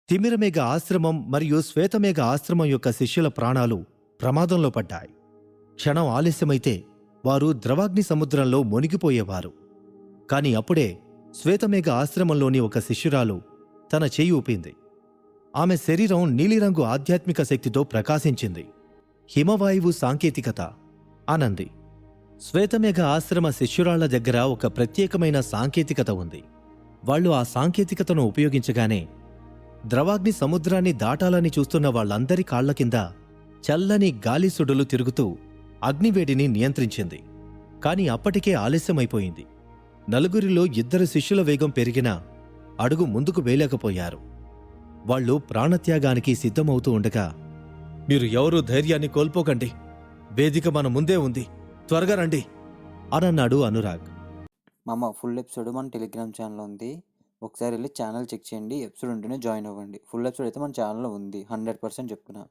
తిమిరమేఘ ఆశ్రమం మరియు శ్వేతమేఘ ఆశ్రమం యొక్క శిష్యుల ప్రాణాలు ప్రమాదంలో పడ్డాయి. క్షణం ఆలస్యమైతే వారు ద్రవాగ్ని సముద్రంలో మునిగిపోయేవారు. కాని అప్పుడే శ్వేతమేఘ ఆశ్రమంలోని ఒక శిష్యురాలు తన చెయ్యి ఊపింది. ఆమె శరీరం నీలిరంగు ఆధ్యాత్మిక శక్తితో ప్రకాశించింది. హిమవాయువు సాంకేతికత అనంది. శ్వేతమేఘ ఆశ్రమ శిష్యురాళ్ల దగ్గర ఒక ప్రత్యేకమైన సాంకేతికత ఉంది. వాళ్ళు ఆ సాంకేతికతను ఉపయోగించగానే ద్రవాగ్ని సముద్రాన్ని దాటాలని చూస్తున్న వాళ్ళందరి కాళ్ల కింద చల్లని గాలి సుడులు తిరుగుతూ అగ్నివేడిని నియంత్రించింది. కాని అప్పటికే ఆలస్యమైపోయింది. నలుగురిలో 2 శిష్యుల వేగం పెరిగినా అడుగు ముందుకు వేయలేకపోయారు. వాళ్ళు ప్రాణత్యాగానికి సిద్ధమవుతూ ఉండగా, మీరు ఎవరూ ధైర్యాన్ని కోల్పోకండి, వేదిక మన ముందే ఉంది, త్వరగా రండి అనన్నాడు అనురాగ్. మామ ఫుల్ ఎపిసోడ్ మన టెలిగ్రామ్ ఛానల్లో ఉంది. ఒకసారి వెళ్ళి ఛానల్ చెక్ చేయండి. ఎపిసోడ్ ఉంటేనే జాయిన్ అవ్వండి. ఫుల్ ఎపిసోడ్ అయితే మన ఛానల్లో ఉంది. 100% చెప్తున్నా.